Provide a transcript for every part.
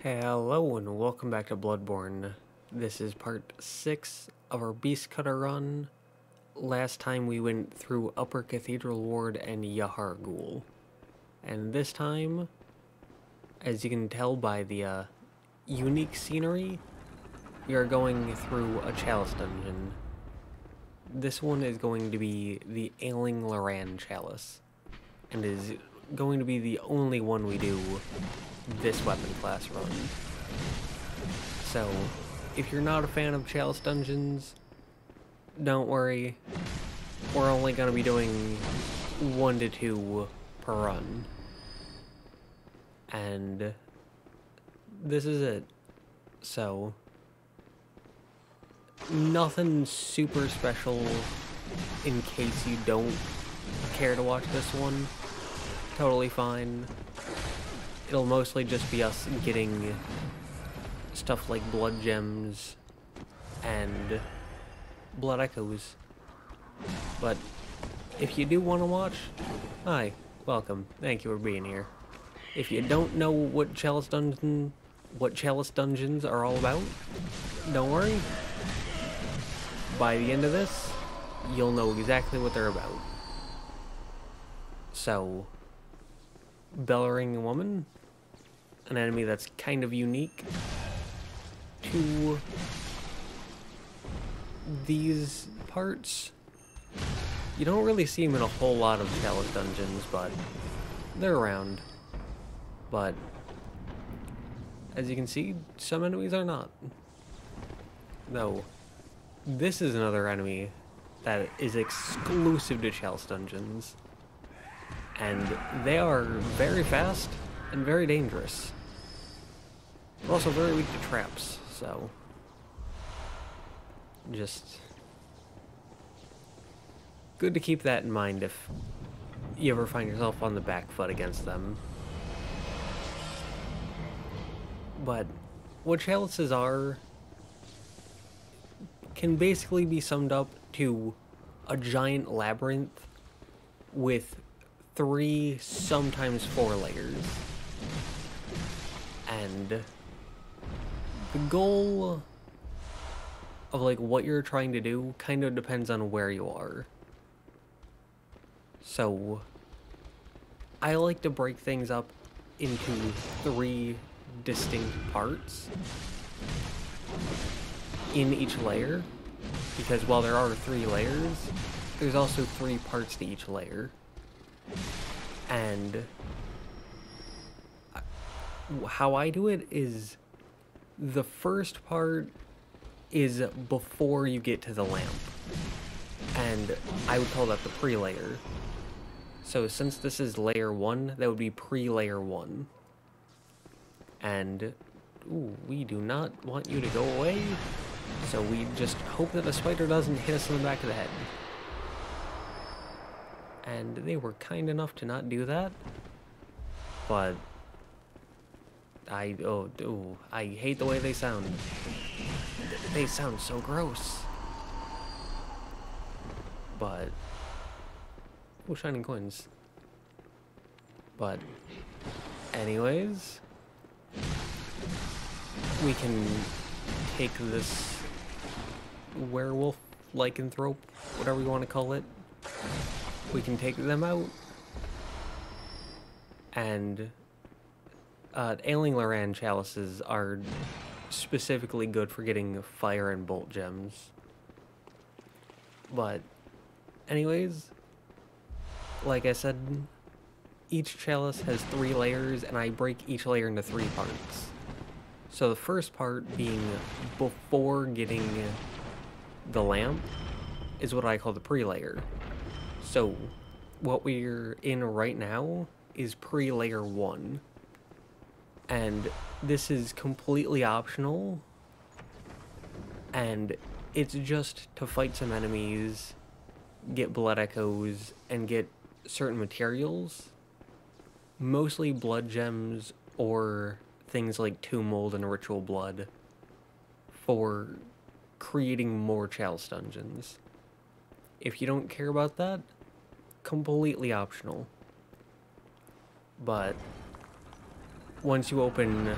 Hello and welcome back to Bloodborne. This is part 6 of our Beast Cutter run. Last time we went through Upper Cathedral Ward and Yahar Ghul. And this time, as you can tell by the unique scenery, we are going through a Chalice Dungeon. This one is going to be the Ailing Loran Chalice, and is going to be the only one we do this weapon class run. So, if you're not a fan of Chalice Dungeons, don't worry. We're only going to be doing 1 to 2 per run. And this is it. So, nothing super special in case you don't care to watch this one. Totally fine. It'll mostly just be us getting stuff like blood gems and blood echoes. But if you do want to watch, hi, welcome, thank you for being here. If you don't know what Chalice Dungeons are all about, don't worry. By the end of this, you'll know exactly what they're about. So, Bell-ringing woman, an enemy that's kind of unique to these parts. You don't really see them in a whole lot of Chalice Dungeons, but they're around. But as you can see, some enemies are not. Though, this is another enemy that is exclusive to Chalice Dungeons. And they are very fast and very dangerous. They're also very weak to traps, so just good to keep that in mind if you ever find yourself on the back foot against them. But what chalices are can basically be summed up to a giant labyrinth with 3, sometimes 4 layers. And the goal of like what you're trying to do kind of depends on where you are. So I like to break things up into 3 distinct parts in each layer, because while there are 3 layers, there's also 3 parts to each layer. And how I do it is the first part is before you get to the lamp, and I would call that the pre-layer. So since this is layer 1, that would be pre-layer 1. And ooh, we do not want you to go away, so we just hope that the spider doesn't hit us in the back of the head. And they were kind enough to not do that, but I hate the way they sound. They sound so gross. But oh, shining coins. But anyways, we can take this werewolf lycanthrope, whatever you want to call it. We can take them out, and Ailing Loran chalices are specifically good for getting fire and bolt gems. But anyways, like I said, each chalice has 3 layers, and I break each layer into 3 parts. So the first part, being before getting the lamp, is what I call the pre-layer. So, what we're in right now is pre-layer 1. And this is completely optional. And it's just to fight some enemies, get blood echoes, and get certain materials. Mostly blood gems or things like tomb mold and ritual blood for creating more Chalice Dungeons. If you don't care about that, completely optional. But once you open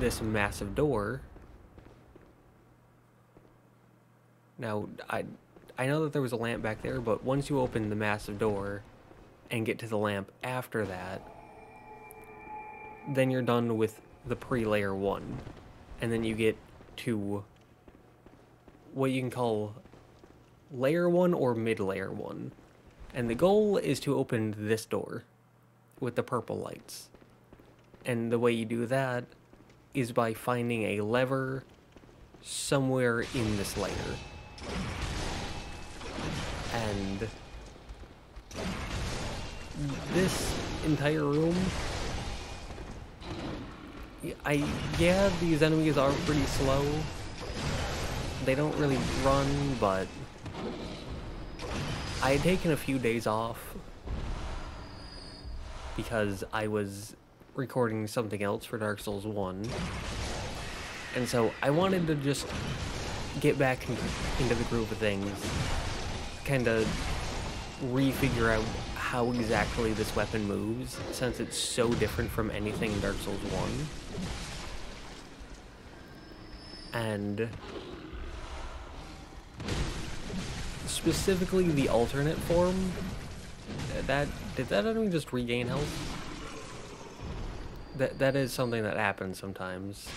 this massive door. Now, I know that there was a lamp back there, but once you open the massive door and get to the lamp after that, then you're done with the pre-layer 1. And then you get to what you can call layer 1 or mid-layer 1. And the goal is to open this door with the purple lights. And the way you do that is by finding a lever somewhere in this layer. And this entire room, yeah, these enemies are pretty slow. They don't really run, but I had taken a few days off because I was recording something else for Dark Souls 1. And so I wanted to just get back into the groove of things, kind of refigure out how exactly this weapon moves, since it's so different from anything in Dark Souls 1. And specifically the alternate form, did that enemy just regain health? That is something that happens sometimes.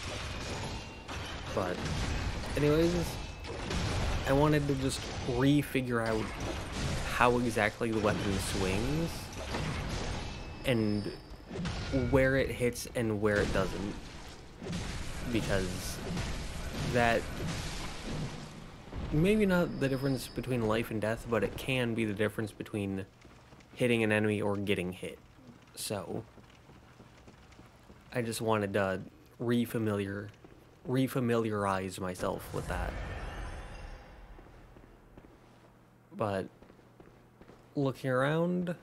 But anyways, I wanted to just refigure out how exactly the weapon swings and where it hits and where it doesn't, because that maybe not the difference between life and death, but it can be the difference between hitting an enemy or getting hit. So I just wanted to refamiliarize myself with that. But looking around,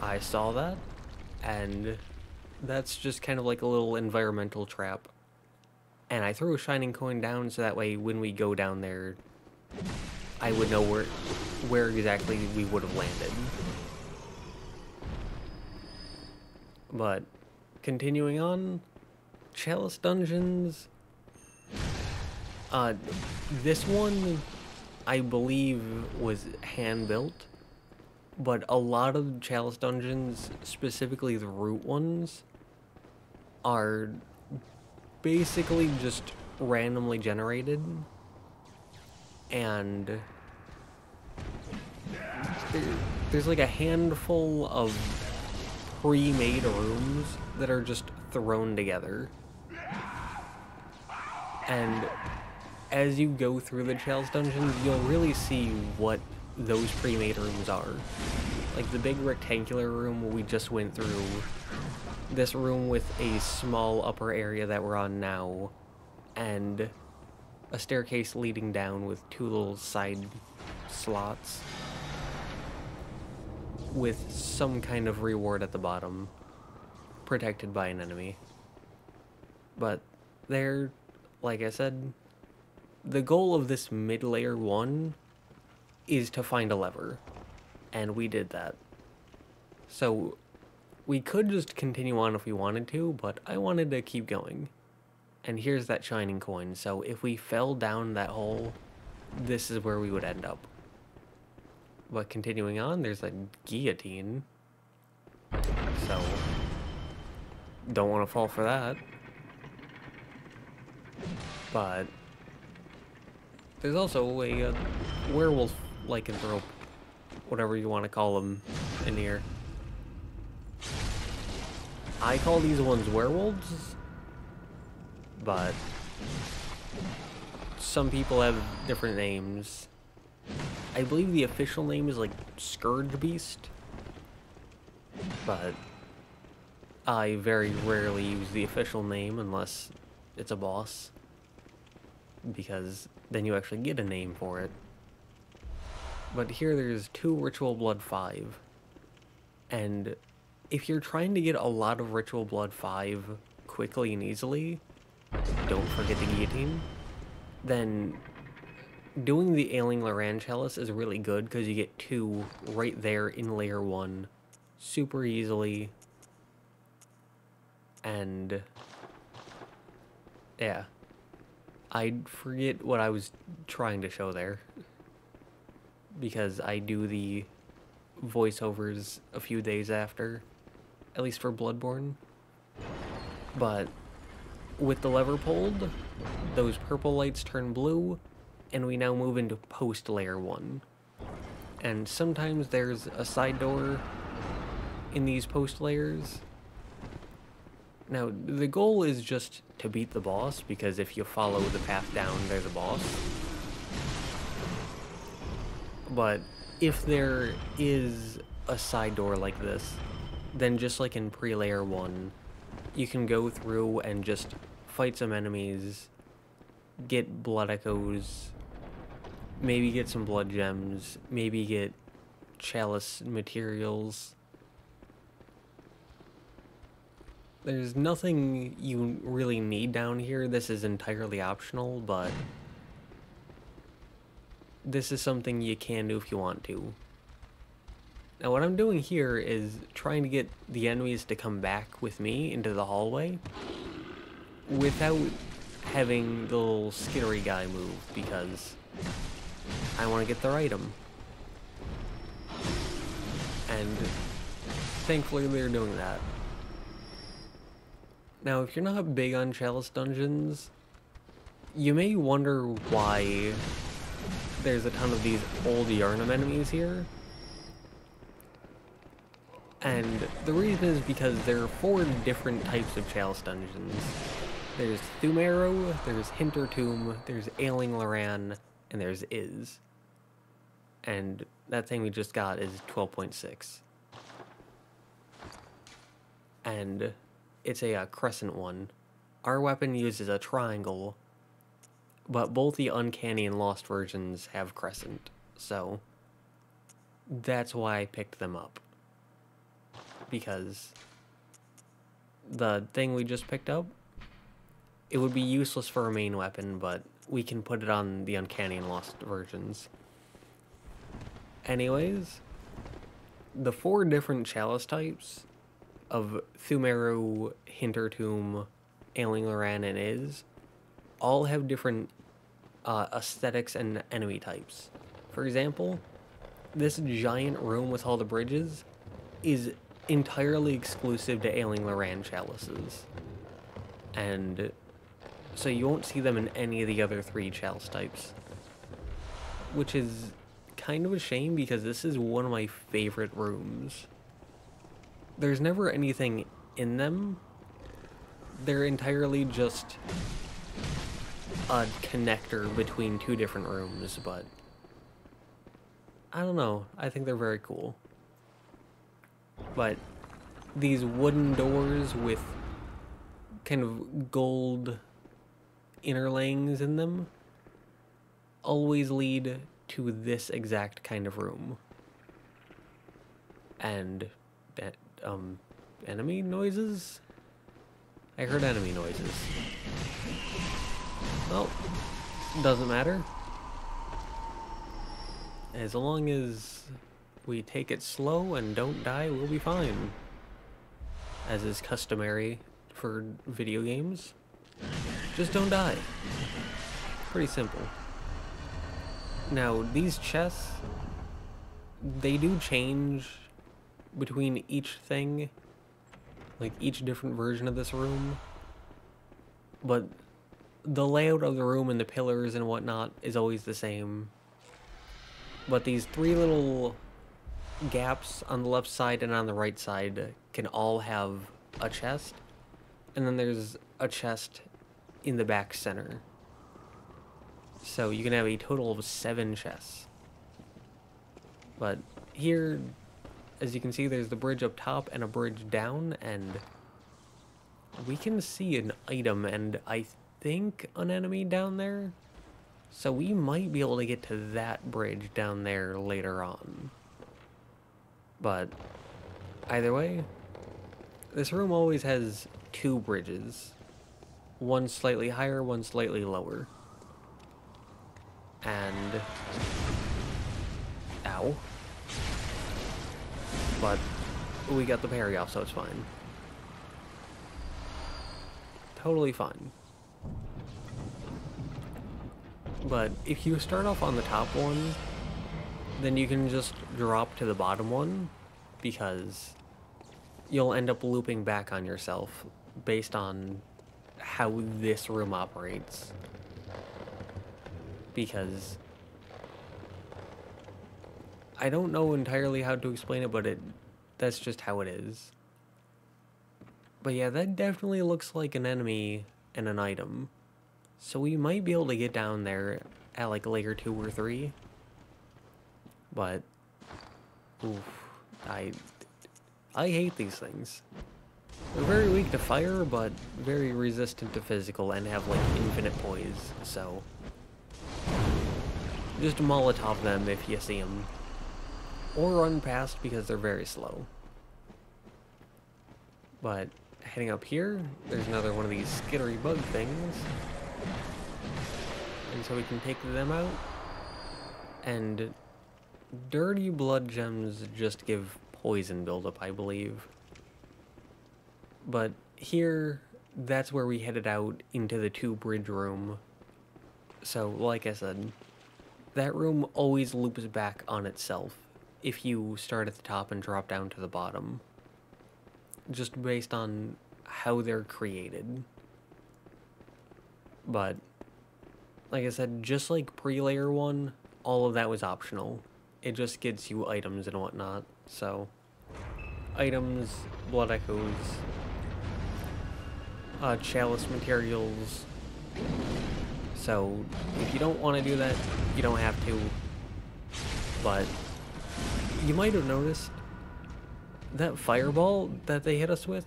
I saw that, and that's just kind of like a little environmental trap. And I threw a shining coin down so that way when we go down there, I would know where exactly we would have landed. But continuing on, Chalice Dungeons. This one, I believe, was hand-built, but a lot of Chalice Dungeons, specifically the root ones, are basically just randomly generated, and there's like a handful of pre-made rooms that are just thrown together. And as you go through the Chalice Dungeons, you'll really see what those pre-made rooms are. Like the big rectangular room we just went through, this room with a small upper area that we're on now, and a staircase leading down with 2 little side slots with some kind of reward at the bottom, protected by an enemy. But there, like I said, the goal of this mid-layer 1 is to find a lever, and we did that. So we could just continue on if we wanted to, but I wanted to keep going. And here's that shining coin, so if we fell down that hole, this is where we would end up. But continuing on, there's a guillotine, so don't want to fall for that. But there's also a werewolf lycanthrope, whatever you want to call them, in here. I call these ones werewolves, but some people have different names. I believe the official name is like Scourge Beast, but I very rarely use the official name unless it's a boss, because then you actually get a name for it. But here there's 2 Ritual Blood 5, and if you're trying to get a lot of Ritual Blood 5 quickly and easily, don't forget the guillotine, then doing the Ailing Loran Chalice is really good because you get 2 right there in layer 1 super easily. And yeah, I forget what I was trying to show there, because I do the voiceovers a few days after, at least for Bloodborne. But with the lever pulled, those purple lights turn blue, and we now move into post layer 1. And sometimes there's a side door in these post layers. Now, the goal is just to beat the boss, because if you follow the path down, there's a boss. But if there is a side door like this, then just like in pre-layer 1, you can go through and just fight some enemies, get blood echoes, maybe get some blood gems, maybe get chalice materials. There's nothing you really need down here. This is entirely optional, but this is something you can do if you want to. Now what I'm doing here is trying to get the enemies to come back with me into the hallway without having the little skittery guy move, because I want to get their item. And thankfully they're doing that. Now, if you're not big on Chalice Dungeons, you may wonder why there's a ton of these old Yharnam enemies here. And the reason is because there are 4 different types of Chalice Dungeons. There's Thumarrow, there's Hintertomb, there's Ailing Loran, and there's Is. And that thing we just got is 12.6. And it's a crescent one. Our weapon uses a triangle, but both the Uncanny and Lost versions have crescent, so that's why I picked them up. Because the thing we just picked up, it would be useless for a main weapon, but we can put it on the Uncanny and Lost versions. Anyways, the 4 different chalice types of Thumarrow, Hintertomb, Ailing Loran, and Is all have different aesthetics and enemy types. For example, this giant room with all the bridges is entirely exclusive to Ailing Loran chalices. And so you won't see them in any of the other 3 chalice types. Which is kind of a shame, because this is one of my favorite rooms. There's never anything in them. They're entirely just a connector between 2 different rooms, but I don't know. I think they're very cool. But these wooden doors with kind of gold interlayings in them always lead to this exact kind of room. And that, enemy noises? I heard enemy noises. Well, doesn't matter. As long as we take it slow and don't die, we'll be fine. As is customary for video games. Just don't die. Pretty simple. Now, these chests, they do change between each thing, like each different version of this room, but the layout of the room and the pillars and whatnot is always the same. But these 3 little gaps on the left side and on the right side can all have a chest, and then there's a chest in the back center. So you can have a total of 7 chests. But here, as you can see, there's the bridge up top and a bridge down, and we can see an item and I think an enemy down there. So we might be able to get to that bridge down there later on. But either way, this room always has 2 bridges. One slightly higher, one slightly lower. And ow. But we got the parry off, so it's fine. totally fine. But if you start off on the top one, then you can just drop to the bottom one, because you'll end up looping back on yourself based on how this room operates. Because I don't know entirely how to explain it, but that's just how it is. But yeah, that definitely looks like an enemy and an item. So we might be able to get down there at like layer 2 or 3. But oof, I hate these things. They're very weak to fire, but very resistant to physical and have like infinite poise, so just Molotov them if you see them. Or run past because they're very slow. But heading up here, there's another one of these skittery bug things. And so we can take them out. And dirty blood gems just give poison buildup, I believe. But here, that's where we headed out into the 2 bridge room. So, like I said, that room always loops back on itself if you start at the top and drop down to the bottom. Just based on how they're created. But, like I said, just like pre-layer 1, all of that was optional. It just gets you items and whatnot, so items, blood echoes, chalice materials. So if you don't want to do that, you don't have to. But you might have noticed that fireball that they hit us with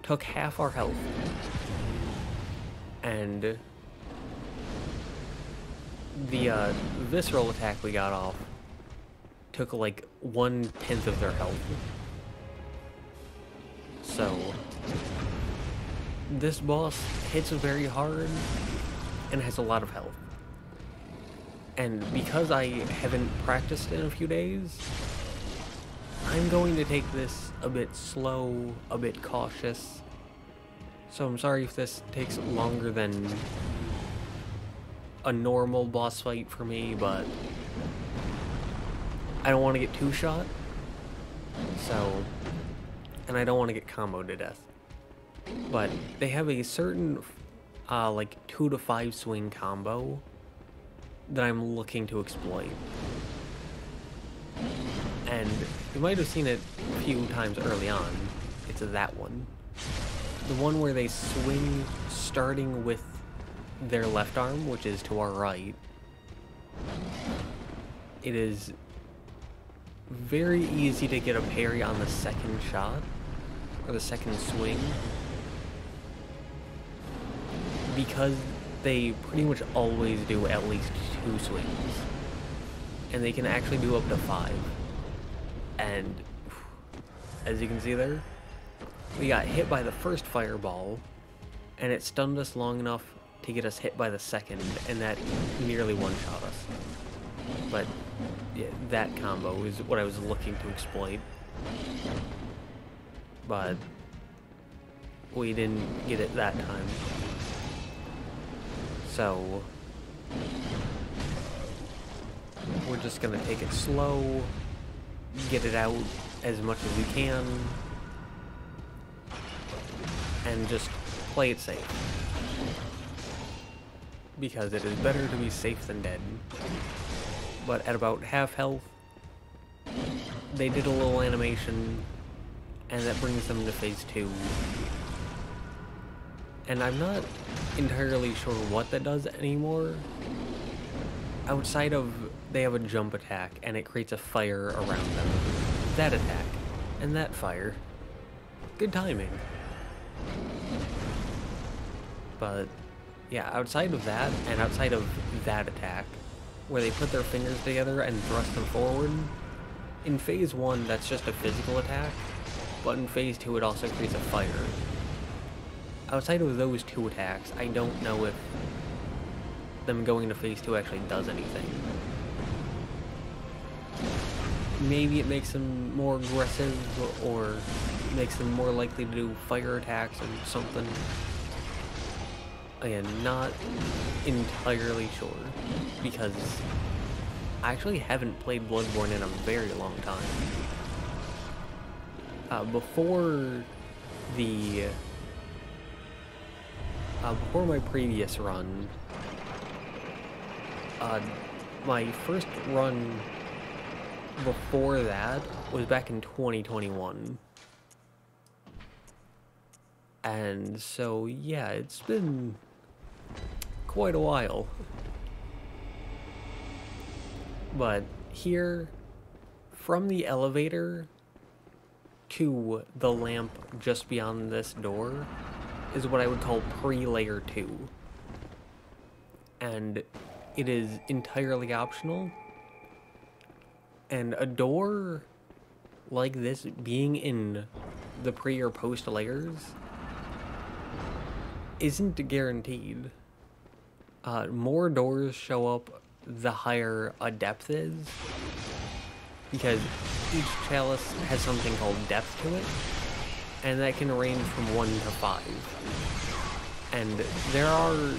took half our health. And the visceral attack we got off took like 1/10 of their health. So this boss hits very hard and has a lot of health. And because I haven't practiced in a few days, I'm going to take this a bit slow, a bit cautious. So I'm sorry if this takes longer than a normal boss fight for me, but I don't want to get 2-shot. So, and I don't want to get comboed to death. But they have a certain like 2 to 5 swing combo that I'm looking to exploit. And you might have seen it a few times early on. It's that one. The one where they swing starting with their left arm, which is to our right. It is very easy to get a parry on the second shot, or the second swing, because they pretty much always do at least 2 swings, and they can actually do up to 5. And as you can see there, we got hit by the first fireball, and it stunned us long enough to get us hit by the second, and that nearly one-shot us. But yeah, that combo is what I was looking to exploit. But we didn't get it that time. So we're just gonna take it slow, get it out as much as we can, and just play it safe. Because it is better to be safe than dead. But at about half health, they did a little animation, and that brings them to phase 2. And I'm not entirely sure what that does anymore. Outside of, they have a jump attack, and it creates a fire around them. That attack, and that fire. Good timing. But yeah, outside of that, and outside of that attack, where they put their fingers together and thrust them forward, in phase 1 that's just a physical attack, but in phase 2 it also creates a fire. Outside of those 2 attacks, I don't know if them going to phase 2 actually does anything. Maybe it makes them more aggressive, or makes them more likely to do fire attacks or something. Again, not entirely sure, because I actually haven't played Bloodborne in a very long time. Before my previous run, my first run before that was back in 2021. And so, yeah, it's been quite a while. But here, from the elevator to the lamp just beyond this door is what I would call pre-layer 2. And it is entirely optional. And a door like this being in the pre or post layers isn't guaranteed. More doors show up the higher a depth is, because each chalice has something called depth to it, and that can range from 1 to 5. And there are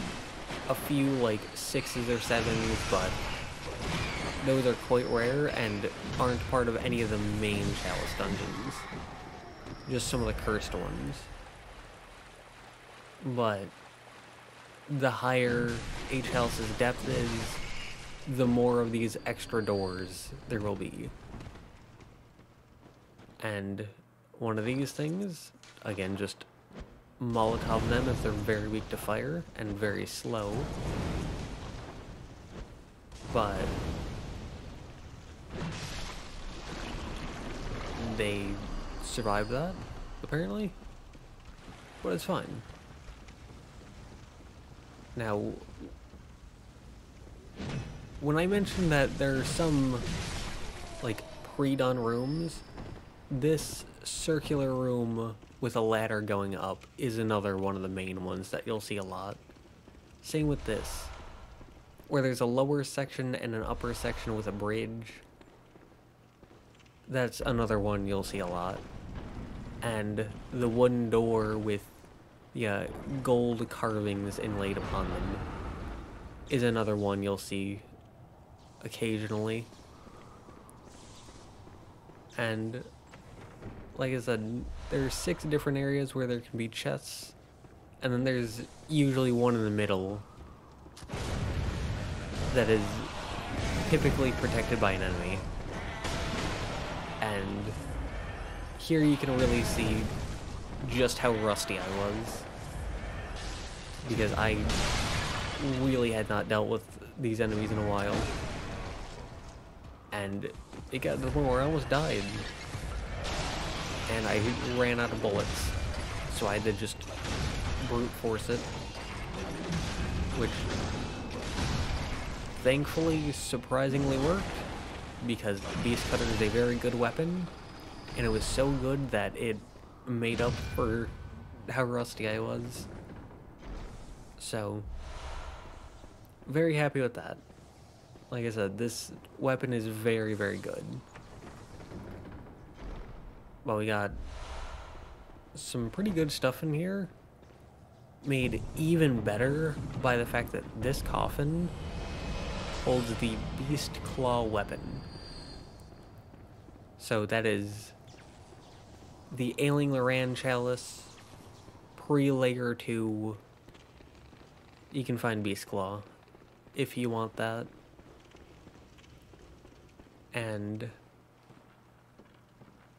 a few like 6s or 7s, but those are quite rare and aren't part of any of the main Chalice Dungeons. Just some of the cursed ones. But the higher a chalice's depth is, the more of these extra doors there will be. And one of these things, again, just Molotov them if they're very weak to fire and very slow. But they survived that, apparently. But it's fine. Now, when I mentioned that there are some, like, pre-done rooms, this circular room with a ladder going up is another one of the main ones that you'll see a lot. Same with this, where there's a lower section and an upper section with a bridge. That's another one you'll see a lot. And the wooden door with gold carvings inlaid upon them is another one you'll see occasionally. And like I said, there's 6 different areas where there can be chests, and then there's usually one in the middle that is typically protected by an enemy. And here you can really see just how rusty I was, because I really had not dealt with these enemies in a while, and it got to the point where I almost died, and I ran out of bullets, so I had to just brute force it, which thankfully surprisingly worked, because Beast Cutter is a very good weapon, and it was so good that it made up for how rusty I was. So, very happy with that. Like I said, this weapon is very, very good. Well, we got some pretty good stuff in here, made even better by the fact that this coffin holds the Beast Claw weapon. So that is the Ailing Loran Chalice, pre-layer 2. You can find Beast Claw if you want that. And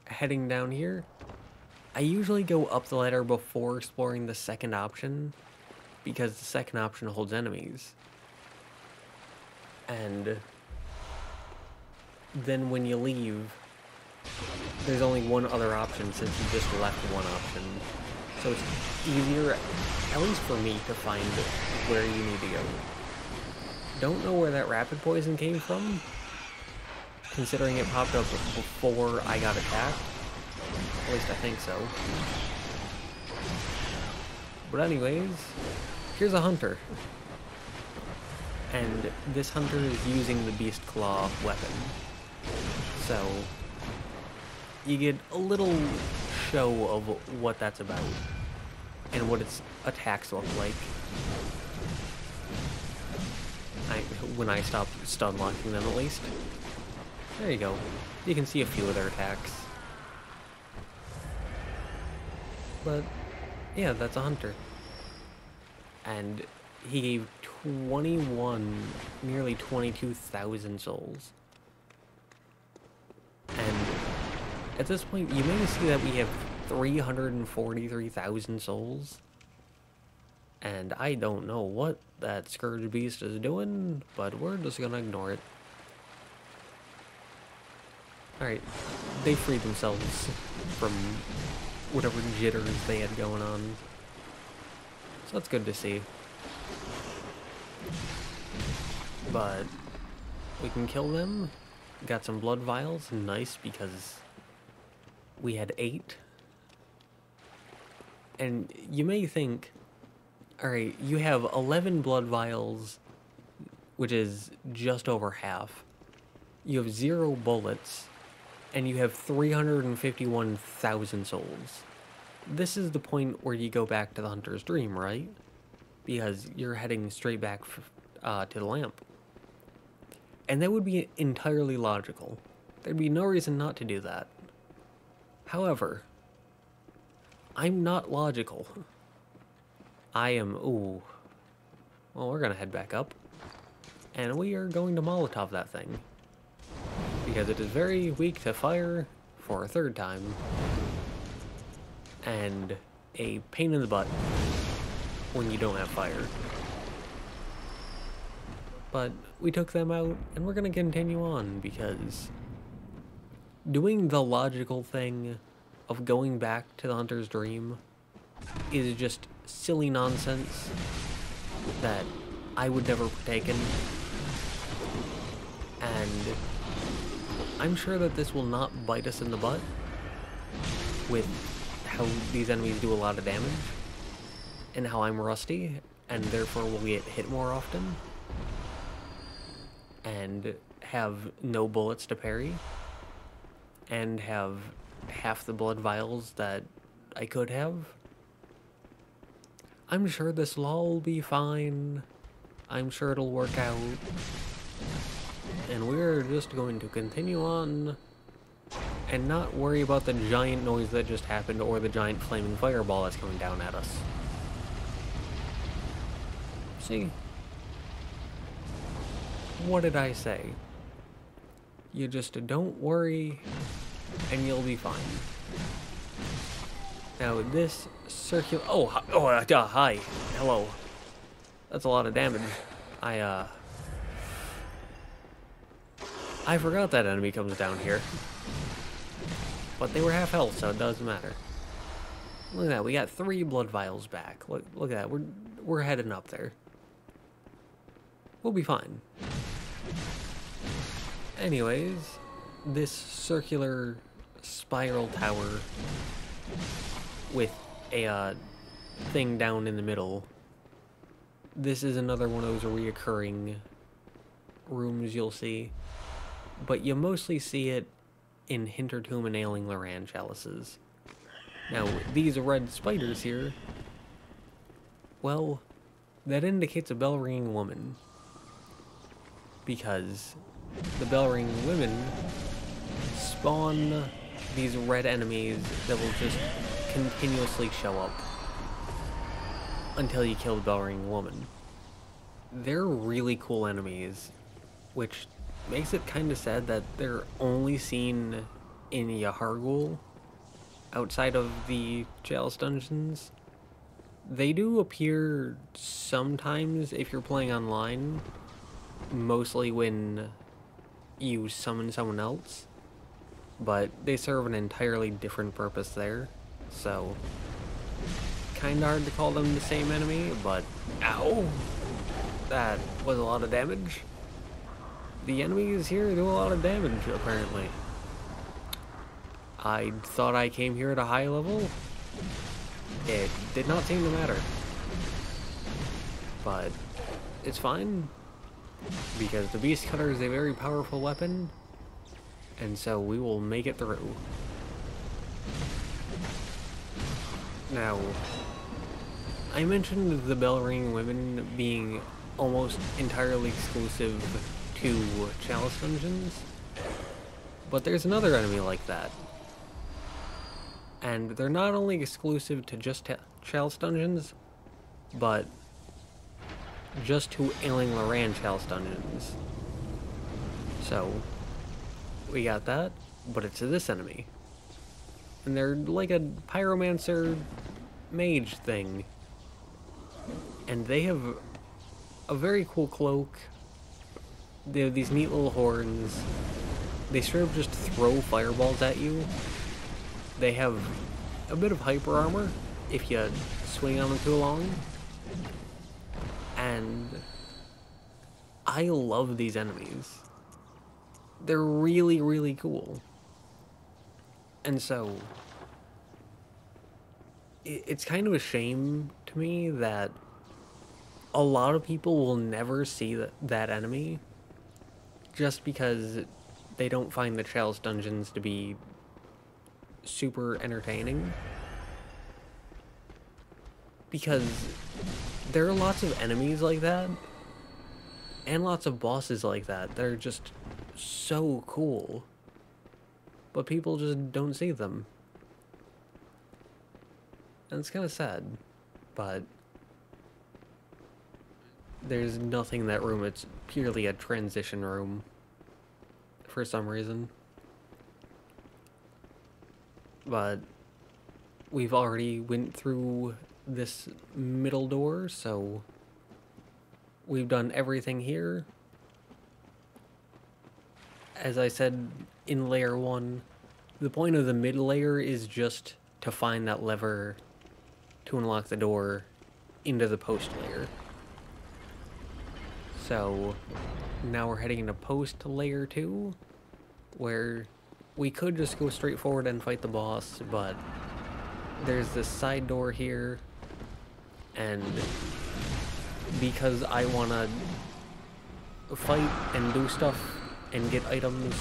heading down here, I usually go up the ladder before exploring the second option, because the second option holds enemies. And then when you leave, there's only one other option, since you just left one option. So it's easier, at least for me, to find where you need to go. Don't know where that rapid poison came from, considering it popped up before I got attacked. At least I think so. But anyways, here's a hunter. And this hunter is using the Beast Claw weapon. So you get a little show of what that's about and what its attacks look like. when I stop stun locking them, at least. There you go. You can see a few of their attacks. But, yeah, that's a hunter. And he gave 21, nearly 22,000 souls. And at this point, you may see that we have 343,000 souls. And I don't know what that Scourge Beast is doing, but we're just gonna ignore it. Alright, they freed themselves from whatever jitters they had going on. So that's good to see. But we can kill them. Got some blood vials. Nice, because we had 8. And you may think, alright, you have 11 blood vials, which is just over half. You have 0 bullets, and you have 351,000 souls. This is the point where you go back to the Hunter's Dream, right? Because you're heading straight back to the lamp. And that would be entirely logical. There'd be no reason not to do that. However, I'm not logical. I am, ooh. Well, we're gonna head back up. And we are going to Molotov that thing. Because it is very weak to fire for a 3rd time. And a pain in the butt when you don't have fire. But we took them out, and we're gonna continue on, because doing the logical thing of going back to the Hunter's Dream is just silly nonsense that I would never partake in. And I'm sure that this will not bite us in the butt with how these enemies do a lot of damage and how I'm rusty and therefore will get hit more often and have no bullets to parry and have half the blood vials that I could have. I'm sure this will all be fine. I'm sure it'll work out. And we're just going to continue on and not worry about the giant noise that just happened or the giant flaming fireball that's coming down at us. See? What did I say? You just don't worry and you'll be fine. Now this circular... hi. Hello. That's a lot of damage. I forgot that enemy comes down here. But they were half health, so it doesn't matter. Look at that, we got 3 blood vials back. Look at that, we're heading up there. We'll be fine. Anyways, this circular spiral tower with a thing down in the middle. This is another one of those reoccurring rooms you'll see. But you mostly see it in Hintertomb and Ailing Loran chalices. Now, these red spiders here, well, that indicates a bell-ringing woman. Because the bell-ringing women spawn these red enemies that will just continuously show up until you kill the bell-ringing woman. They're really cool enemies, which makes it kind of sad that they're only seen in Yahar'gul outside of the Chalice Dungeons. They do appear sometimes if you're playing online, mostly when you summon someone else, but they serve an entirely different purpose there, so kinda hard to call them the same enemy, but ow! That was a lot of damage. The enemies here do a lot of damage, apparently. I thought I came here at a high level. It did not seem to matter. But it's fine, because the Beast Cutter is a very powerful weapon, and so we will make it through. Now, I mentioned the bell ringing women being almost entirely exclusive to Chalice Dungeons. But there's another enemy like that. And they're not only exclusive to just Chalice Dungeons, but just to Ailing Loran Chalice Dungeons. So, we got that, but it's this enemy. And they're like a pyromancer mage thing. And they have a very cool cloak. They have these neat little horns. They straight up just throw fireballs at you. They have a bit of hyper armor if you swing on them too long. And I love these enemies. They're really, really cool. And so, it's kind of a shame to me that a lot of people will never see that enemy just because they don't find the Chalice Dungeons to be super entertaining. Because there are lots of enemies like that, and lots of bosses like that. They're just so cool. But people just don't see them. And it's kind of sad. But there's nothing in that room. It's purely a transition room. For some reason. But we've already went through this middle door, so we've done everything here. As I said in layer 1, the point of the mid layer is just to find that lever to unlock the door into the post layer. So now we're heading into post layer 2, where we could just go straight forward and fight the boss, but there's this side door here, and because I want to fight and do stuff and get items,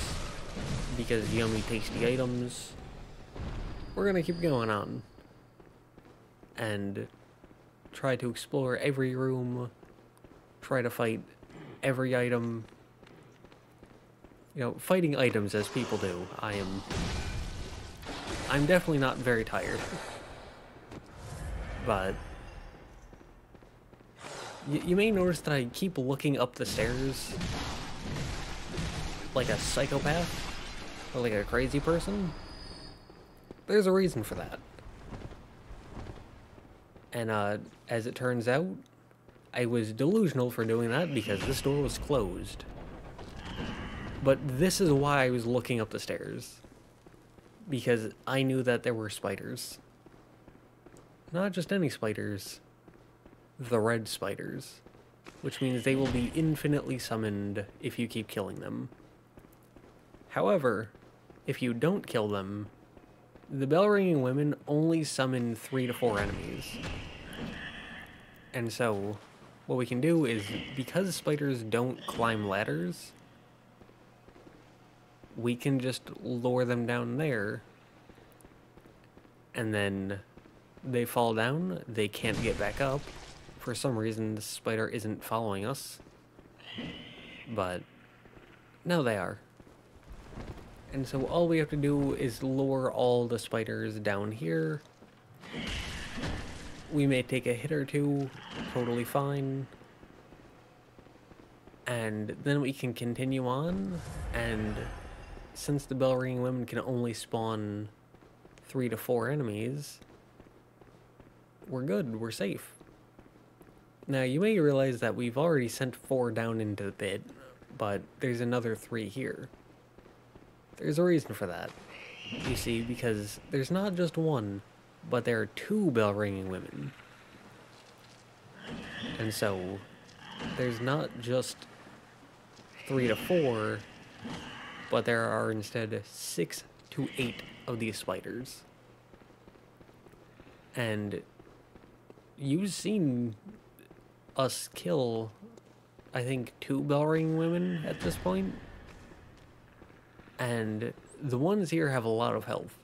because yummy tasty items, we're gonna keep going on and try to explore every room, try to fight every item. You know, fighting items as people do. I'm definitely not very tired. But you may notice that I keep looking up the stairs like a psychopath or like a crazy person. There's a reason for that. And as it turns out, I was delusional for doing that because this door was closed. But this is why I was looking up the stairs. Because I knew that there were spiders. Not just any spiders. The red spiders. Which means they will be infinitely summoned if you keep killing them. However, if you don't kill them, the bell-ringing women only summon 3 to 4 enemies. And so, what we can do is, because spiders don't climb ladders, we can just lure them down there, and then they fall down, they can't get back up. For some reason, the spider isn't following us, but now they are. And so all we have to do is lure all the spiders down here. We may take a hit or two, totally fine. And then we can continue on, and since the bell ringing women can only spawn 3 to 4 enemies, we're good, we're safe. Now you may realize that we've already sent 4 down into the pit, but there's another 3 here. There's a reason for that. You see, because there's not just 1, but there are 2 bell ringing women. And so there's not just 3 to 4, but there are instead 6 to 8 of these spiders. And you've seen us kill, I think, 2 bell ringing women at this point. And the ones here have a lot of health.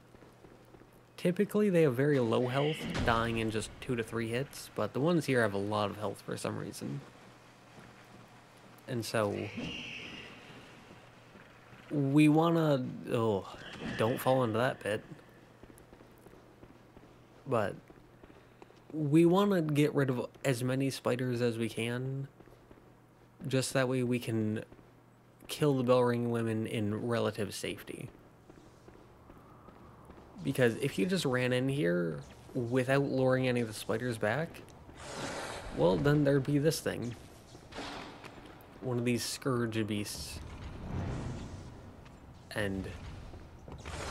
Typically they have very low health, dying in just 2 to 3 hits, but the ones here have a lot of health for some reason. And so we wanna... Oh, don't fall into that pit. But we wanna get rid of as many spiders as we can. Just that way we can kill the bell ring women in relative safety. Because if you just ran in here without luring any of the spiders back, well, then there'd be this thing. One of these scourge beasts. And,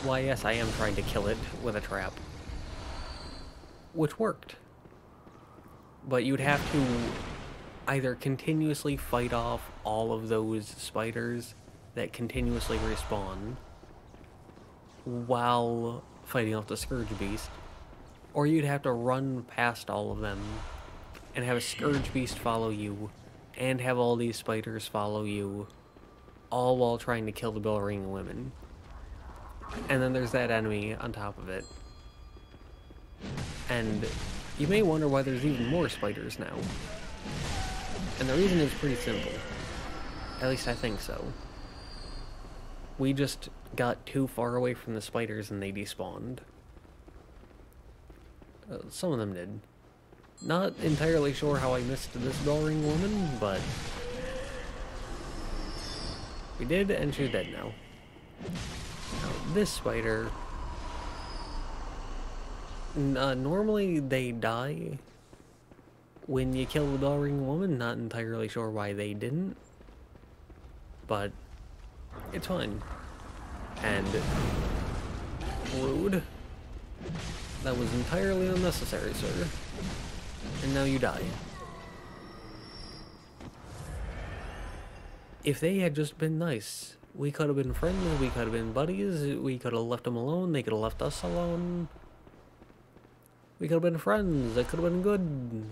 why yes, I am trying to kill it with a trap. Which worked. But you'd have to either continuously fight off all of those spiders that continuously respawn while fighting off the Scourge Beast, or you'd have to run past all of them and have a Scourge Beast follow you and have all these spiders follow you, all while trying to kill the bell ring women. And then there's that enemy on top of it. And you may wonder why there's even more spiders now. And the reason is pretty simple. At least I think so. We just got too far away from the spiders and they despawned. Some of them did. Not entirely sure how I missed this bell ring woman, but we did, and she's dead now. Now this spider, normally they die when you kill the bell ring woman. Not entirely sure why they didn't, but it's fine. And rude. That was entirely unnecessary, sir. And now you die. If they had just been nice, we could have been friends, we could have been buddies, we could have left them alone, they could have left us alone. We could have been friends, it could have been good.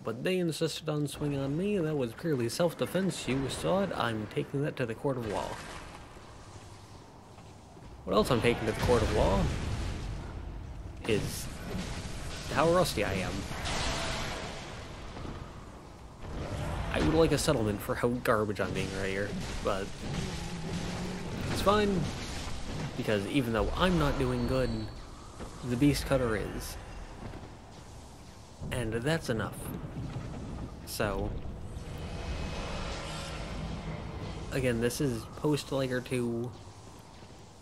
But they insisted on swinging on me, that was purely self-defense. You saw it, I'm taking that to the court of law. What else I'm taking to the court of law is how rusty I am. I would like a settlement for how garbage I'm being right here, but it's fine, because even though I'm not doing good, the Beast Cutter is. And that's enough. So, again, this is post-Layer 2,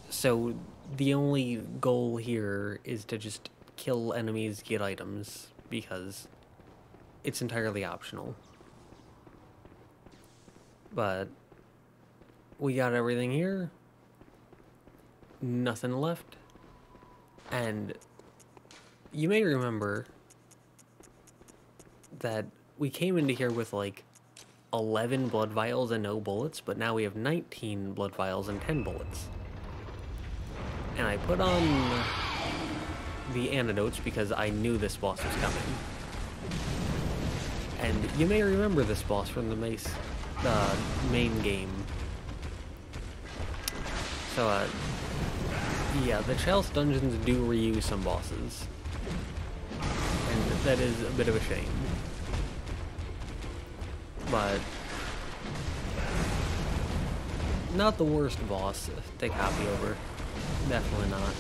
so the only goal here is to just kill enemies, get items, because it's entirely optional. But we got everything here, nothing left, and you may remember that we came into here with like 11 blood vials and no bullets, but now we have 19 blood vials and 10 bullets. And I put on the antidotes because I knew this boss was coming. And you may remember this boss from the main game. So, yeah, the Chalice Dungeons do reuse some bosses. And that is a bit of a shame. But not the worst boss to copy over. Definitely not.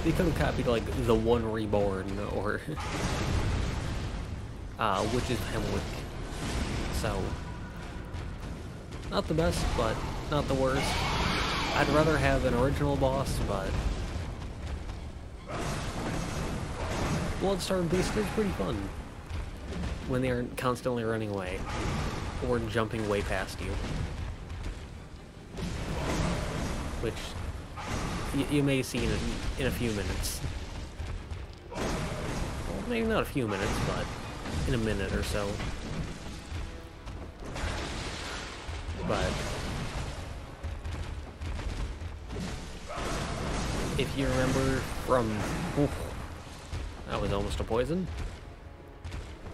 They could have copied, like, the One Reborn, or Witch's Hemwick. So, not the best, but not the worst. I'd rather have an original boss, but Bloodstarved Beast is pretty fun when they aren't constantly running away or jumping way past you. Which you may see in a few minutes. Well, maybe not a few minutes, but in a minute or so. But if you remember from... Oof, that was almost a poison.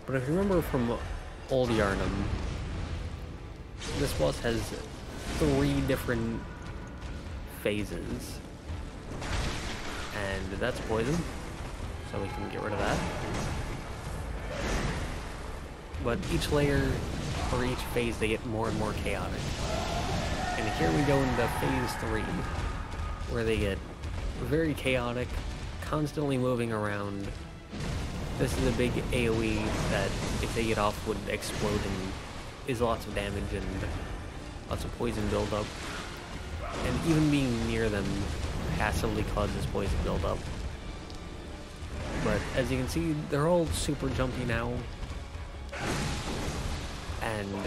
But if you remember from Old Yarnum, this boss has 3 different phases. And that's poison, so we can get rid of that. But each layer for each phase they get more and more chaotic. And here we go into phase 3, where they get very chaotic, constantly moving around. This is a big AoE that, if they get off, would explode and is lots of damage and lots of poison buildup. And even being near them passively causes poison buildup. But as you can see, they're all super jumpy now. And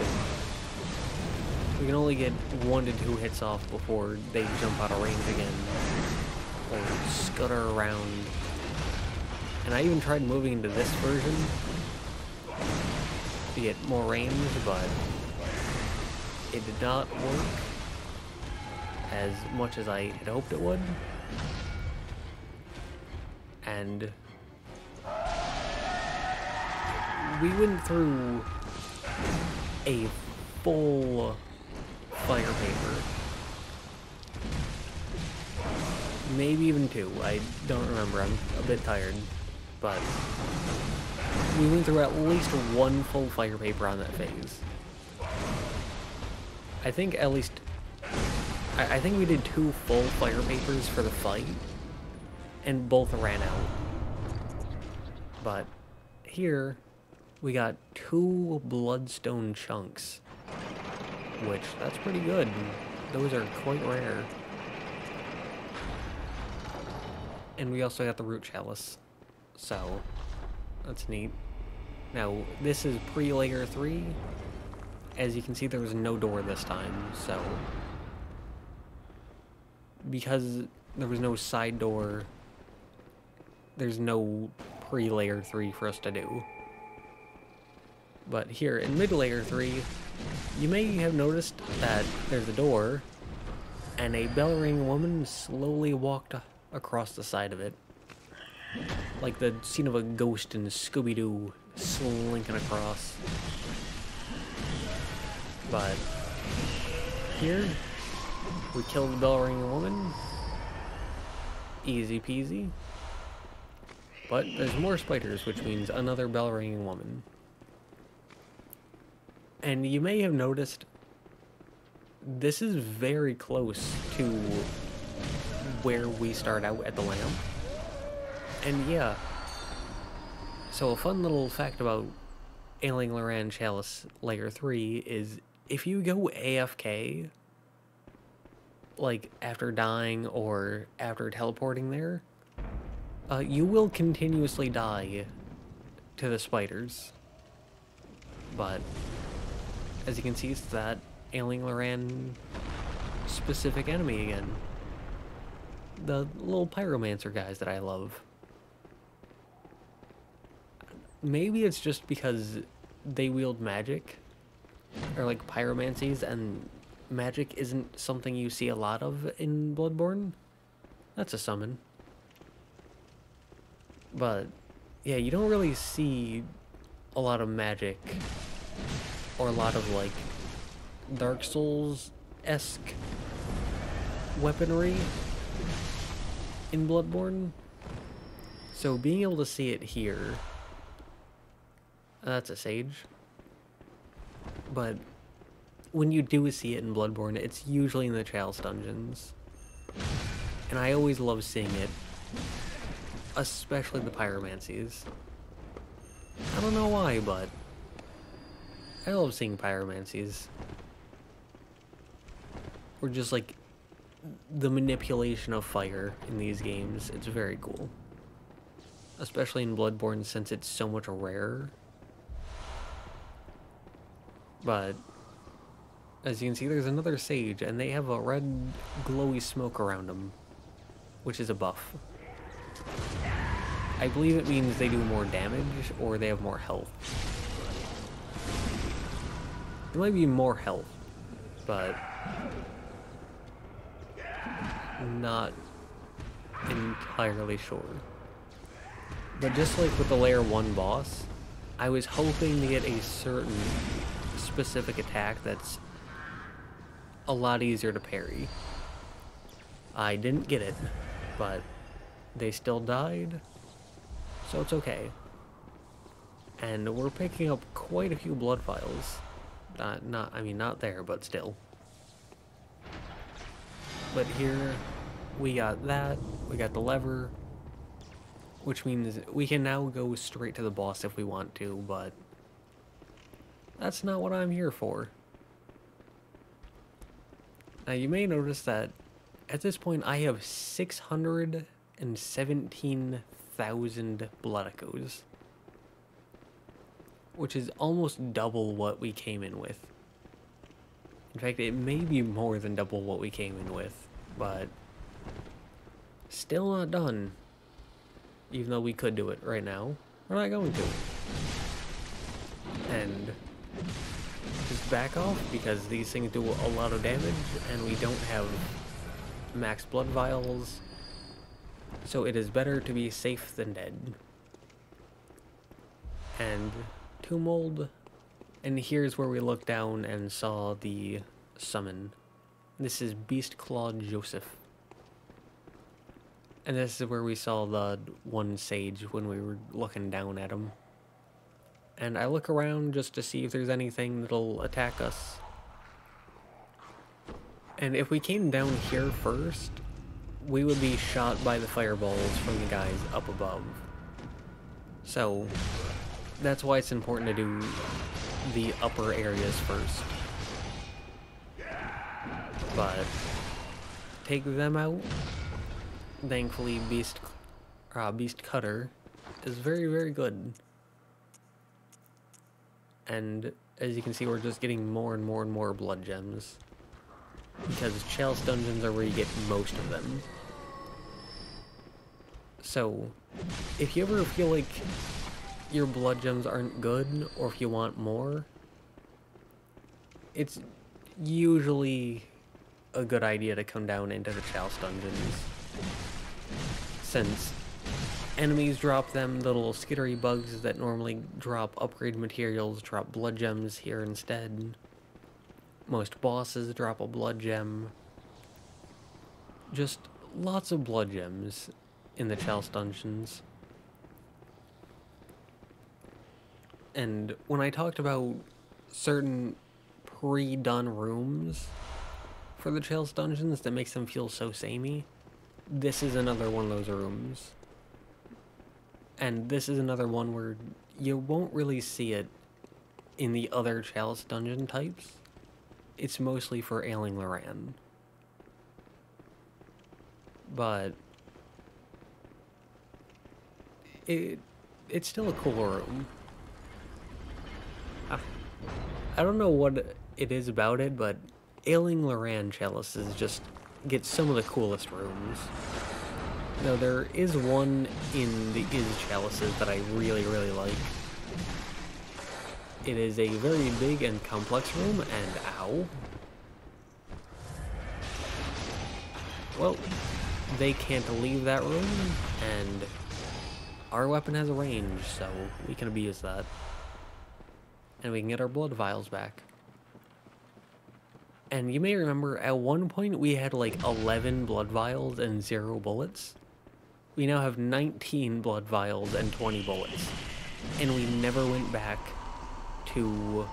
we can only get 1 to 2 hits off before they jump out of range again. Or scutter around. And I even tried moving into this version to get more range, but it did not work as much as I had hoped it would. And we went through a full fire paper. Maybe even 2, I don't remember, I'm a bit tired. But we went through at least 1 full fire paper on that phase. I think at least... I think we did 2 full fire papers for the fight, and both ran out. But here, we got 2 bloodstone chunks, which, that's pretty good. Those are quite rare. And we also got the root chalice. So, that's neat. Now, this is pre-layer 3. As you can see, there was no door this time, so... because there was no side door, there's no pre-layer 3 for us to do. But here, in mid-layer 3, you may have noticed that there's a door, and a bell-ringing woman slowly walked across the side of it. Like the scene of a ghost in Scooby-Doo slinking across. But here, we killed the bell-ringing woman. Easy peasy. But there's more spiders, which means another bell-ringing woman. And you may have noticed, this is very close to where we start out at the lamp. And yeah, so a fun little fact about Ailing, Loran, Chalice Layer 3 is if you go AFK, like after dying or after teleporting there, you will continuously die to the spiders. But as you can see, it's that Ailing, Loran specific enemy again. The little pyromancer guys that I love. Maybe it's just because they wield magic, or like pyromancies, and magic isn't something you see a lot of in Bloodborne. That's a summon. But yeah, you don't really see a lot of magic, or a lot of like Dark Souls-esque weaponry in Bloodborne. So being able to see it here, that's a sage. But when you do see it in Bloodborne, it's usually in the Chalice Dungeons. And I always love seeing it. Especially the pyromancies. I don't know why, but I love seeing pyromancies. Or just like the manipulation of fire in these games. It's very cool. Especially in Bloodborne, since it's so much rarer. But as you can see, there's another sage, and they have a red glowy smoke around them, which is a buff. I believe it means they do more damage, or they have more health. It might be more health, but not entirely sure. But just like with the Layer 1 boss, I was hoping to get a certain specific attack that's a lot easier to parry. I didn't get it, but they still died, so it's okay. And we're picking up quite a few blood vials. Not there, but still. But here, we got that. We got the lever, which means we can now go straight to the boss if we want to, but that's not what I'm here for. Now, you may notice that at this point, I have 617,000 blood echoes, which is almost double what we came in with. In fact, it may be more than double what we came in with, but still not done. Even though we could do it right now, we're not going to. And just back off, because these things do a lot of damage, and we don't have max blood vials, so it is better to be safe than dead. And Tomb Mold, and here's where we looked down and saw the summon. This is Beast Clawed Joseph. And this is where we saw the one sage when we were looking down at him. And I look around just to see if there's anything that'll attack us. And if we came down here first, we would be shot by the fireballs from the guys up above. So that's why it's important to do the upper areas first. But take them out. Thankfully, Beast Cutter is very, very good. And as you can see, we're just getting more and more and more blood gems, because Chalice Dungeons are where you get most of them. So, if you ever feel like your blood gems aren't good, or if you want more, it's usually a good idea to come down into the Chalice Dungeons, since enemies drop them, the little skittery bugs that normally drop upgrade materials drop blood gems here instead. Most bosses drop a blood gem. Just lots of blood gems in the Chalice Dungeons. And when I talked about certain pre-done rooms for the Chalice Dungeons that makes them feel so samey, this is another one of those rooms. And this is another one where you won't really see it in the other Chalice Dungeon types. It's mostly for Ailing Loran. But it's still a cool room. I don't know what it is about it, but Ailing Loran chalices just get some of the coolest rooms. Now, there is one in the Is chalices that I really, really like. It is a very big and complex room, and ow. Well, they can't leave that room, and our weapon has a range, so we can abuse that. And we can get our blood vials back. And you may remember, at one point we had like 11 blood vials and 0 bullets. We now have 19 blood vials and 20 bullets. And we never went back to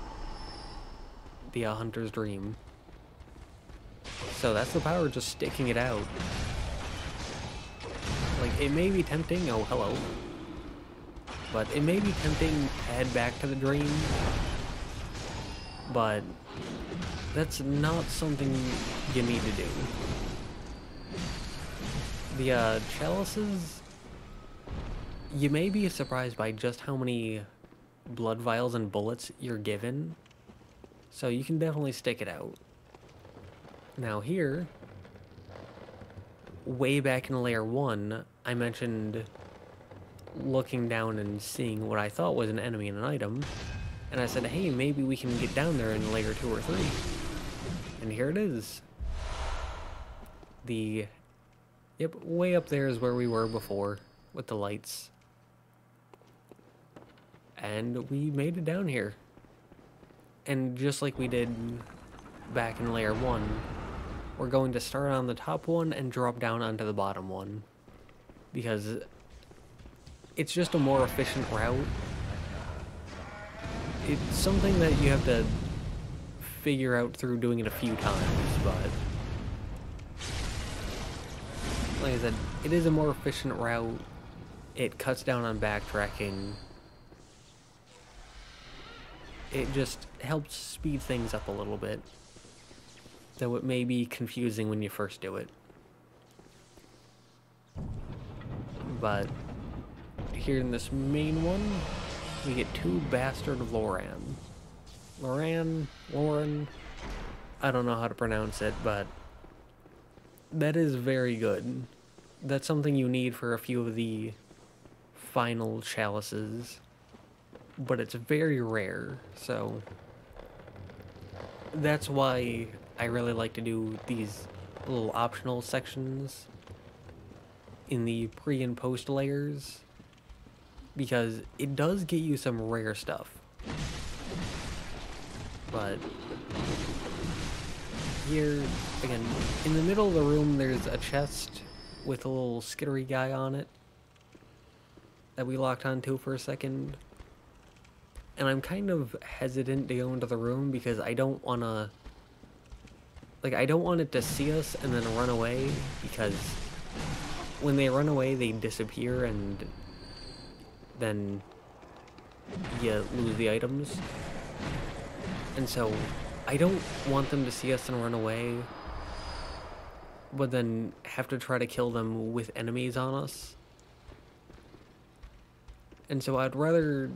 the Hunter's Dream. So that's the power of just sticking it out. Like, it may be tempting, oh hello. But it may be tempting to head back to the Dream. But that's not something you need to do. The chalices, you may be surprised by just how many blood vials and bullets you're given, so you can definitely stick it out. Now here, way back in layer 1, I mentioned looking down and seeing what I thought was an enemy and an item, and I said, hey, maybe we can get down there in layer 2 or 3. And here it is. Yep, way up there is where we were before, with the lights. And we made it down here. And just like we did back in layer 1, we're going to start on the top one and drop down onto the bottom one. Because it's just a more efficient route. It's something that you have to figure out through doing it a few times, but like I said, it is a more efficient route. It cuts down on backtracking. It just helps speed things up a little bit, though it may be confusing when you first do it. But here in this main one, we get two bastard Loran. Loran, I don't know how to pronounce it, but that is very good. That's something you need for a few of the final chalices, but it's very rare, so that's why I really like to do these little optional sections in the pre and post layers, because it does get you some rare stuff. But here, again, in the middle of the room, there's a chest with a little skittery guy on it that we locked onto for a second. And I'm kind of hesitant to go into the room because I don't want to... Like, I don't want it to see us and then run away, because when they run away, they disappear and then you lose the items. And so I don't want them to see us and run away, but then have to try to kill them with enemies on us. And so I'd rather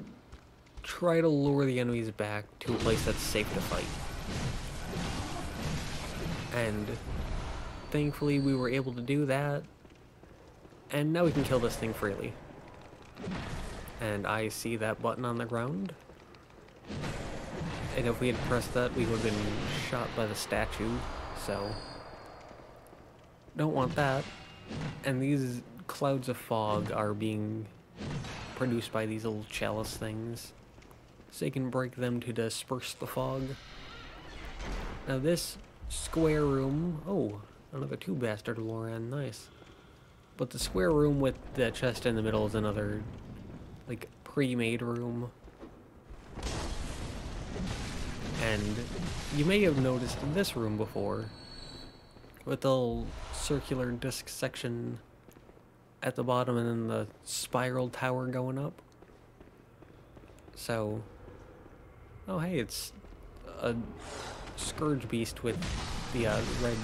try to lure the enemies back to a place that's safe to fight. And thankfully we were able to do that, and now we can kill this thing freely. And I see that button on the ground, and if we had pressed that, we would have been shot by the statue, so don't want that. And these clouds of fog are being produced by these little chalice things, so you can break them to disperse the fog. Now this square room, oh, another two bastard Loran, nice. But the square room with the chest in the middle is another, like, pre-made room. And you may have noticed this room before, with the little circular disc section at the bottom and then the spiral tower going up. So, oh hey, it's a scourge beast with the red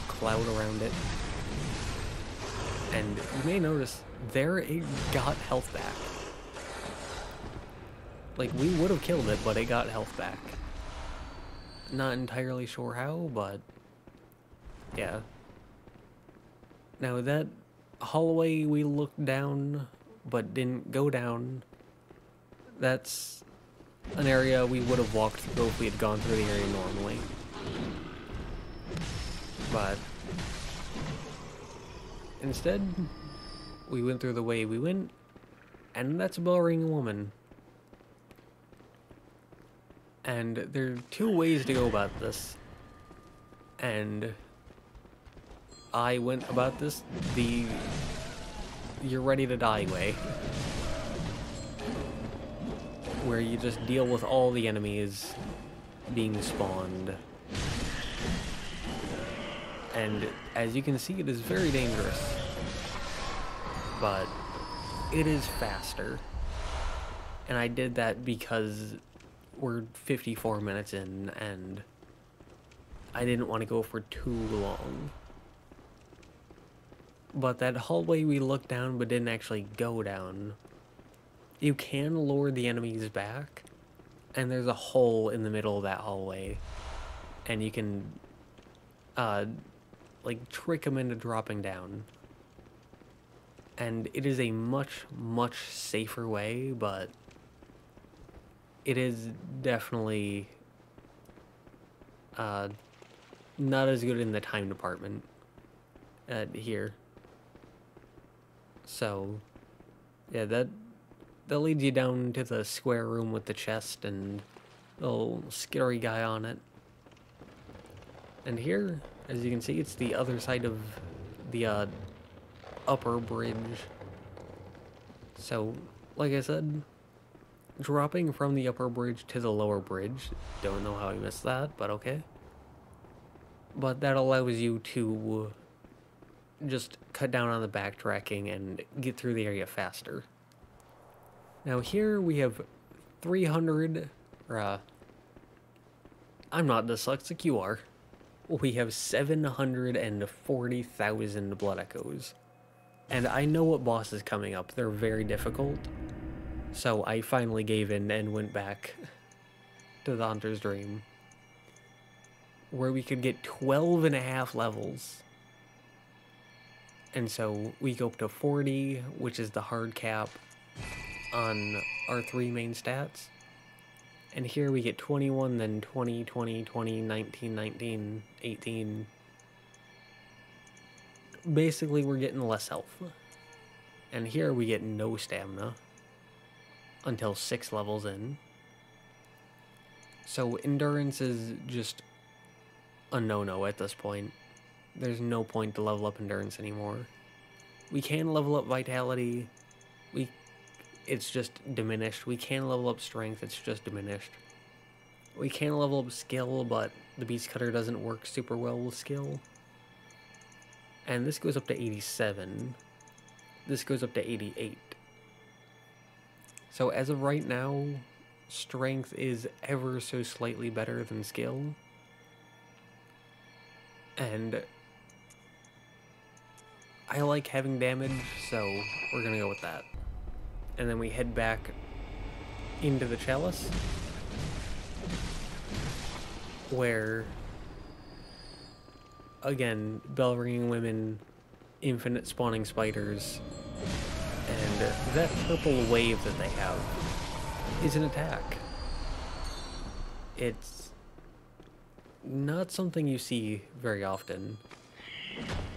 cloud around it. And you may notice there it got health back. Like, we would have killed it, but it got health back. Not entirely sure how, but yeah. Now that hallway we looked down but didn't go down, that's an area we would have walked through if we had gone through the area normally. But instead, we went through the way we went, and that's a bell-ringing woman. And there are two ways to go about this, and I went about this the you're ready to die way, where you just deal with all the enemies being spawned. And as you can see, it is very dangerous, but it is faster. And I did that because we're 54 minutes in, and I didn't want to go for too long. But that hallway we looked down but didn't actually go down, you can lure the enemies back, and there's a hole in the middle of that hallway, and you can like trick them into dropping down. And it is a much safer way, but it is definitely not as good in the time department here. So yeah, that leads you down to the square room with the chest and the little scary guy on it. And here, as you can see, it's the other side of the upper bridge. So, like I said, dropping from the upper bridge to the lower bridge. Don't know how I missed that, but okay. But that allows you to just cut down on the backtracking and get through the area faster. Now here we have 300, I'm not dyslexic, you are. We have 740,000 blood echoes. And I know what boss is coming up. They're very difficult. So I finally gave in and went back to the Hunter's Dream, where we could get 12.5 levels. And so we go up to 40, which is the hard cap on our 3 main stats. And here we get 21, then 20, 20, 20, 19, 19, 18. Basically, we're getting less health. And here we get no stamina until 6 levels in. So endurance is just a no-no at this point. There's no point to level up endurance anymore. We can level up vitality. It's just diminished. We can level up strength. It's just diminished. We can level up skill, but the Beast Cutter doesn't work super well with skill. And this goes up to 87. This goes up to 88. So as of right now, strength is ever so slightly better than skill. And I like having damage, so we're gonna go with that. And then we head back into the Chalice, where, again, bell ringing women, infinite spawning spiders, and that purple wave that they have is an attack. It's not something you see very often.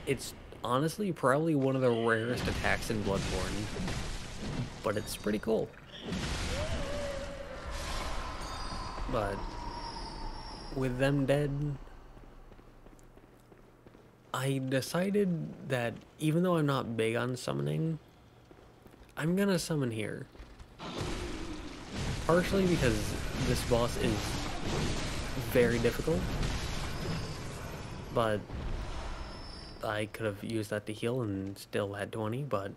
It's honestly probably one of the rarest attacks in Bloodborne, but it's pretty cool. But with them dead, I decided that even though I'm not big on summoning, I'm gonna summon here. Partially because this boss is very difficult, but I could have used that to heal and still had 20, but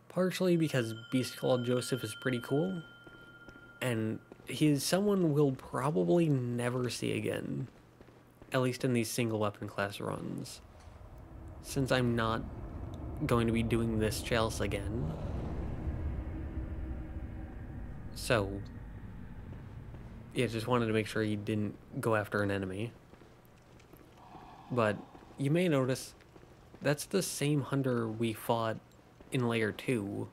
partially because Beast called Joseph is pretty cool, and he's someone we'll probably never see again, at least in these single weapon class runs, since I'm not going to be doing this Chalice again. So yeah, just wanted to make sure he didn't go after an enemy. But you may notice that's the same hunter we fought in Layer 2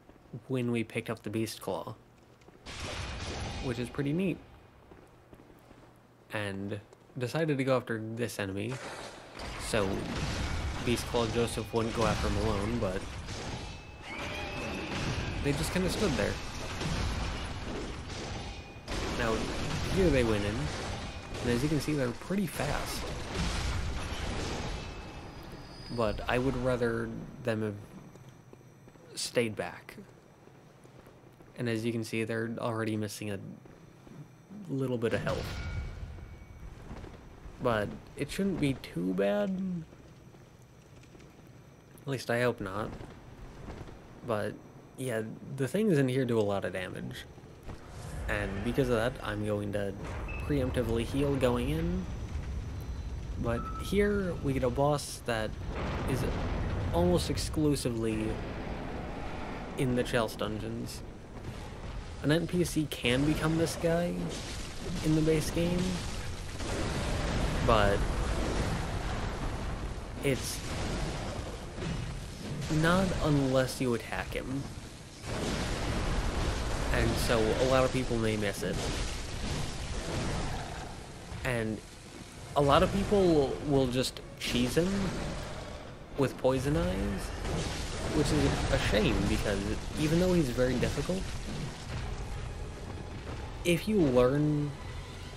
when we picked up the Beast Claw, which is pretty neat. And decided to go after this enemy, so Beast Claw Joseph wouldn't go after him alone, but they just kind of stood there. Now, here they went in, and as you can see, they're pretty fast. But I would rather them have stayed back. And as you can see, they're already missing a little bit of health. But it shouldn't be too bad. At least I hope not. But yeah, the things in here do a lot of damage. And because of that, I'm going to preemptively heal going in. But here we get a boss that is almost exclusively in the Chalice Dungeons. An NPC can become this guy in the base game, but it's not unless you attack him. And so a lot of people may miss it. And a lot of people will just cheese him with poison eyes, which is a shame because even though he's very difficult, if you learn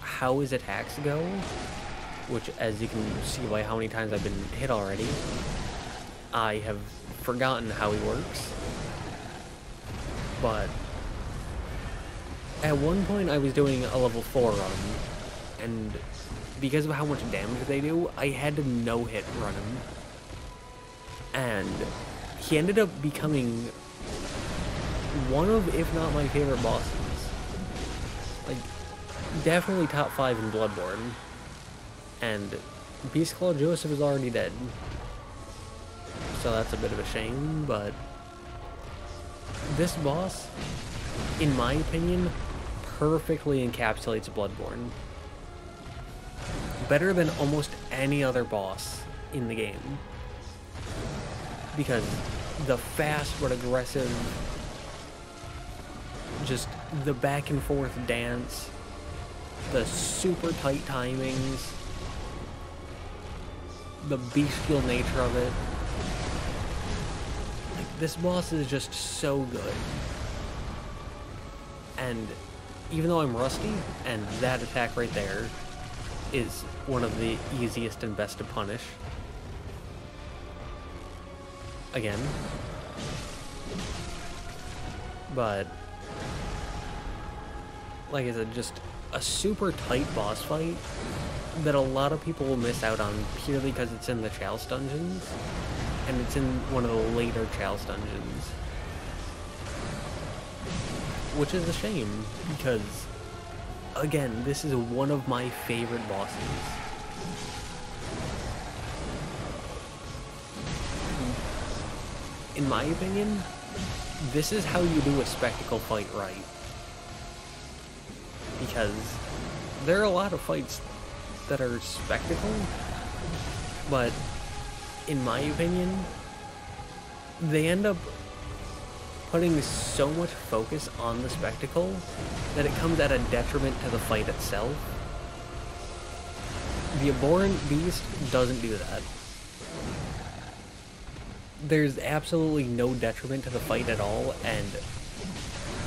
how his attacks go, which as you can see by how many times I've been hit already, I have forgotten how he works. But At one point, I was doing a level 4 run, and because of how much damage they do, I had to no-hit run him. And he ended up becoming one of, if not my favorite bosses. Like, definitely top 5 in Bloodborne. And Beast Claw Joseph is already dead. So that's a bit of a shame, but this boss, in my opinion, perfectly encapsulates Bloodborne. Better than almost any other boss in the game. Because the fast but aggressive, just the back and forth dance, the super tight timings, the bestial nature of it. Like, this boss is just so good. And even though I'm rusty, and that attack right there is one of the easiest and best to punish, again, but like I said, just a super tight boss fight that a lot of people will miss out on purely because it's in the Chalice Dungeons, and it's in one of the later Chalice Dungeons. Which is a shame, because, again, this is one of my favorite bosses. In my opinion, this is how you do a spectacle fight right. Because there are a lot of fights that are spectacle, but in my opinion, they end up putting so much focus on the spectacle that it comes at a detriment to the fight itself. The Abhorrent Beast doesn't do that. There's absolutely no detriment to the fight at all, and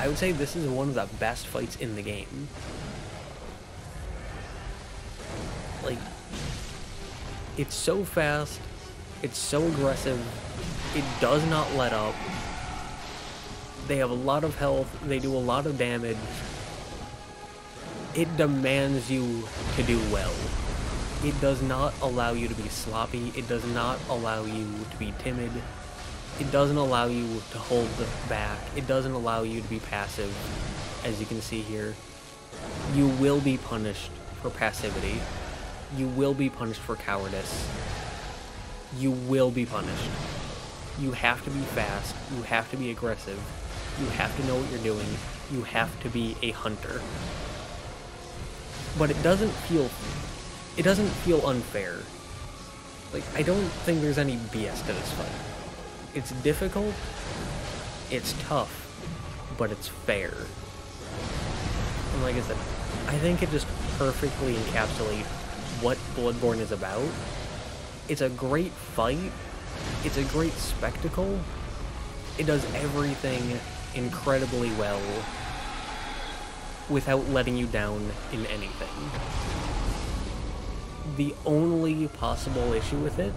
I would say this is one of the best fights in the game. Like, it's so fast, it's so aggressive, it does not let up. They have a lot of health, they do a lot of damage. It demands you to do well. It does not allow you to be sloppy, it does not allow you to be timid. It doesn't allow you to hold back, it doesn't allow you to be passive, as you can see here. You will be punished for passivity. You will be punished for cowardice. You will be punished. You have to be fast, you have to be aggressive, you have to know what you're doing, you have to be a hunter. But it doesn't feel unfair. Like, I don't think there's any BS to this fight. It's difficult, it's tough, but it's fair. And like I said, I think it just perfectly encapsulates what Bloodborne is about. It's a great fight, it's a great spectacle, it does everything incredibly well without letting you down in anything. The only possible issue with it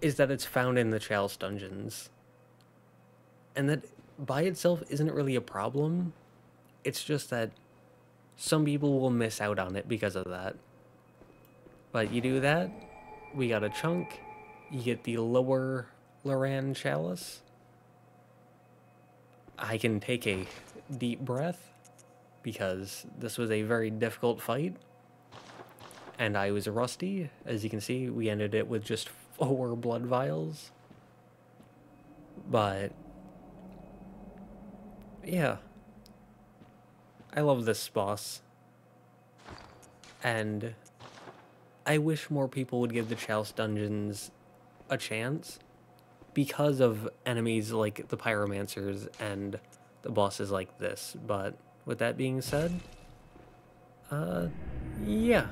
is that it's found in the Chalice Dungeons. And that by itself isn't really a problem. It's just that some people will miss out on it because of that. But you do that, we got a chunk, you get the lower Loran Chalice. I can take a deep breath because this was a very difficult fight. And I was rusty. As you can see, we ended it with just 4 blood vials. But yeah, I love this boss. And I wish more people would give the Chalice Dungeons a chance because of enemies like the Pyromancers and the bosses like this. But with that being said, yeah.